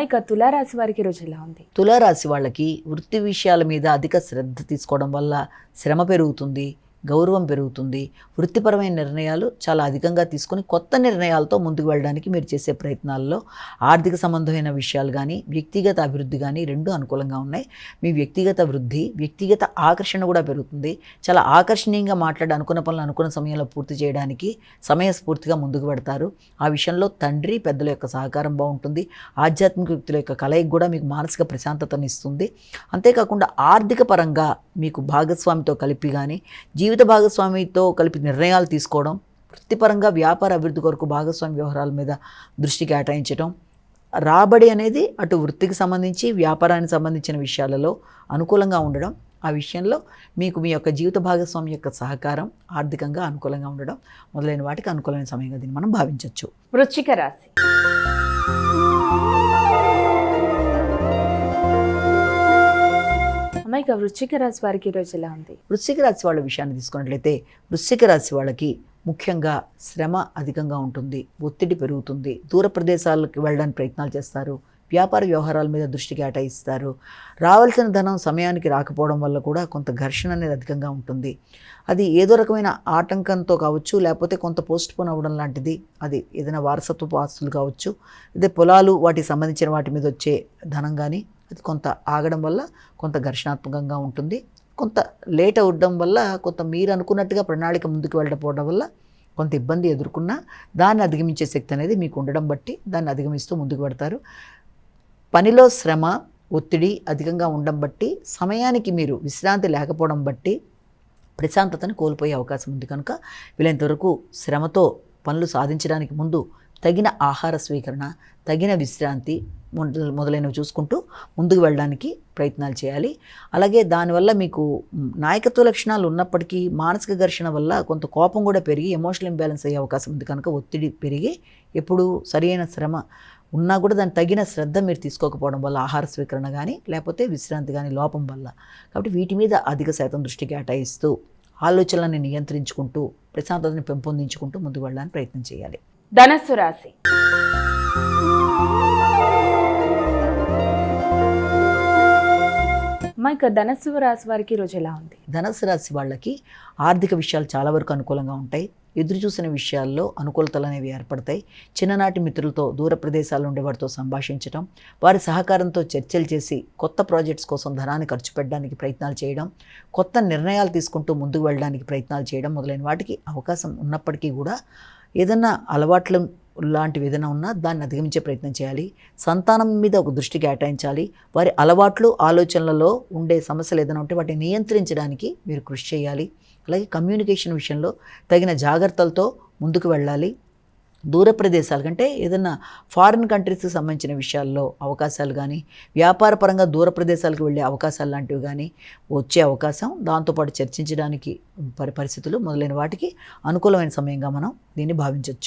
ఇక తులారాశి వారికి రోజు ఎలా ఉంది? తులారాశి వాళ్ళకి వృత్తి విషయాల మీద అధిక శ్రద్ధ తీసుకోవడం వల్ల శ్రమ పెరుగుతుంది, గౌరవం పెరుగుతుంది. వృత్తిపరమైన నిర్ణయాలు చాలా అధికంగా తీసుకొని కొత్త నిర్ణయాలతో ముందుకు వెళ్ళడానికి మీరు చేసే ప్రయత్నాల్లో ఆర్థిక సంబంధమైన విషయాలు కానీ వ్యక్తిగత అభివృద్ధి కానీ రెండూ అనుకూలంగా ఉన్నాయి. మీ వ్యక్తిగత వృద్ధి, వ్యక్తిగత ఆకర్షణ కూడా పెరుగుతుంది. చాలా ఆకర్షణీయంగా మాట్లాడి అనుకున్న పనులు అనుకున్న సమయంలో పూర్తి చేయడానికి సమయస్ఫూర్తిగా ముందుకు పెడతారు. ఆ విషయంలో తండ్రి పెద్దల యొక్క సహకారం బాగుంటుంది. ఆధ్యాత్మిక వ్యక్తుల యొక్క కలయిక కూడా మీకు మానసిక ప్రశాంతతను ఇస్తుంది. అంతేకాకుండా ఆర్థిక పరంగా మీకు భాగస్వామితో కలిపి కానీ జీవిత భాగస్వామితో కలిపి నిర్ణయాలు తీసుకోవడం, వృత్తిపరంగా వ్యాపార అభివృద్ధి కొరకు భాగస్వామి వ్యవహారాల మీద దృష్టి కేటాయించడం, రాబడి అనేది అటు వృత్తికి సంబంధించి వ్యాపారానికి సంబంధించిన విషయాలలో అనుకూలంగా ఉండడం, ఆ విషయంలో మీకు మీ యొక్క జీవిత భాగస్వామి యొక్క సహకారం ఆర్థికంగా అనుకూలంగా ఉండడం మొదలైన వాటికి అనుకూలమైన సమయంగా దీన్ని మనం భావించవచ్చు. వృశ్చిక రాశి. ఇక వృశ్చిక రాశి వారికి ఈరోజు ఎలా ఉంది? వృశ్చిక రాశి వాళ్ళ విషయాన్ని తీసుకున్నట్లయితే వృశ్చిక రాశి వాళ్ళకి ముఖ్యంగా శ్రమ అధికంగా ఉంటుంది, ఒత్తిడి పెరుగుతుంది, దూర ప్రదేశాలకు వెళ్ళడానికి ప్రయత్నాలు చేస్తారు, వ్యాపార వ్యవహారాల మీద దృష్టి కేటాయిస్తారు. రావాల్సిన ధనం సమయానికి రాకపోవడం వల్ల కూడా కొంత ఘర్షణ అనేది అధికంగా ఉంటుంది. అది ఏదో రకమైన ఆటంకంతో కావచ్చు, లేకపోతే కొంత పోస్ట్ పోన్ అవ్వడం లాంటిది, అది ఏదైనా వారసత్వపు ఆస్తులు కావచ్చు, అదే పొలాలు వాటికి సంబంధించిన వాటి మీద వచ్చే ధనం కానీ అది కొంత ఆగడం వల్ల కొంత ఘర్షణాత్మకంగా ఉంటుంది. కొంత లేట్ అవ్వడం వల్ల కొంత మీరు అనుకున్నట్టుగా ప్రణాళిక ముందుకు వెళ్ళకపోవడం వల్ల కొంత ఇబ్బంది ఎదుర్కొన్నా దాన్ని అధిగమించే శక్తి అనేది మీకు ఉండడం బట్టి దాన్ని అధిగమిస్తూ ముందుకు పెడతారు. పనిలో శ్రమ, ఒత్తిడి అధికంగా ఉండడం బట్టి సమయానికి మీరు విశ్రాంతి లేకపోవడం బట్టి ప్రశాంతతను కోల్పోయే అవకాశం ఉంది. కనుక వీలైనంతవరకు శ్రమతో పనులు సాధించడానికి ముందు తగిన ఆహార స్వీకరణ, తగిన విశ్రాంతి మొదలైనవి చూసుకుంటూ ముందుకు వెళ్ళడానికి ప్రయత్నాలు చేయాలి. అలాగే దానివల్ల మీకు నాయకత్వ లక్షణాలు ఉన్నప్పటికీ మానసిక ఘర్షణ వల్ల కొంత కోపం కూడా పెరిగి ఎమోషనల్ ఇంబ్యాలెన్స్ అయ్యే అవకాశం ఉంది. కనుక ఒత్తిడి పెరిగి ఎప్పుడు సరైన శ్రమ ఉన్నా కూడా దాని తగిన శ్రద్ధ మీరు తీసుకోకపోవడం వల్ల ఆహార స్వీకరణ కానీ లేకపోతే విశ్రాంతి కానీ లోపం వల్ల, కాబట్టి వీటి మీద అధిక శాతం దృష్టి కేటాయిస్తూ ఆలోచనలను నియంత్రించుకుంటూ ప్రశాంతతను పెంపొందించుకుంటూ ముందుకు వెళ్ళడానికి ప్రయత్నం చేయాలి. ధనస్సు రాశి. ఇక ధనస్సు రాశి వారికి ఈరోజు ఎలా ఉంది? ధనస్సు రాశి వాళ్ళకి ఆర్థిక విషయాలు చాలా వరకు అనుకూలంగా ఉంటాయి. ఎదురు చూసిన విషయాల్లో అనుకూలతలు అనేవి ఏర్పడతాయి. చిన్ననాటి మిత్రులతో దూర ప్రదేశాల్లో ఉండేవారితో సంభాషించడం, వారి సహకారంతో చర్చలు చేసి కొత్త ప్రాజెక్ట్స్ కోసం ధనాన్ని ఖర్చు పెట్టడానికి ప్రయత్నాలు చేయడం, కొత్త నిర్ణయాలు తీసుకుంటూ ముందుకు వెళ్ళడానికి ప్రయత్నాలు చేయడం మొదలైన వాటికి అవకాశం ఉన్నప్పటికీ కూడా ఏదన్నా అలవాట్లు లాంటివి ఏదైనా ఉన్నా దాన్ని అధిగమించే ప్రయత్నం చేయాలి. సంతానం మీద ఒక దృష్టి కేటాయించాలి. వారి అలవాట్లు, ఆలోచనలలో ఉండే సమస్యలు ఏదైనా ఉంటే వాటిని నియంత్రించడానికి మీరు కృషి చేయాలి. అలాగే కమ్యూనికేషన్ విషయంలో తగిన జాగ్రత్తలతో ముందుకు వెళ్ళాలి. దూర ప్రదేశాల కంటే ఏదైనా ఫారిన్ కంట్రీస్కి సంబంధించిన విషయాల్లో అవకాశాలు కానీ, వ్యాపార పరంగా దూర ప్రదేశాలకు వెళ్ళే అవకాశాలు లాంటివి కానీ వచ్చే అవకాశం, దాంతోపాటు చర్చించడానికి పరిస్థితులు మొదలైన వాటికి అనుకూలమైన సమయంగా మనం దీన్ని భావించవచ్చు.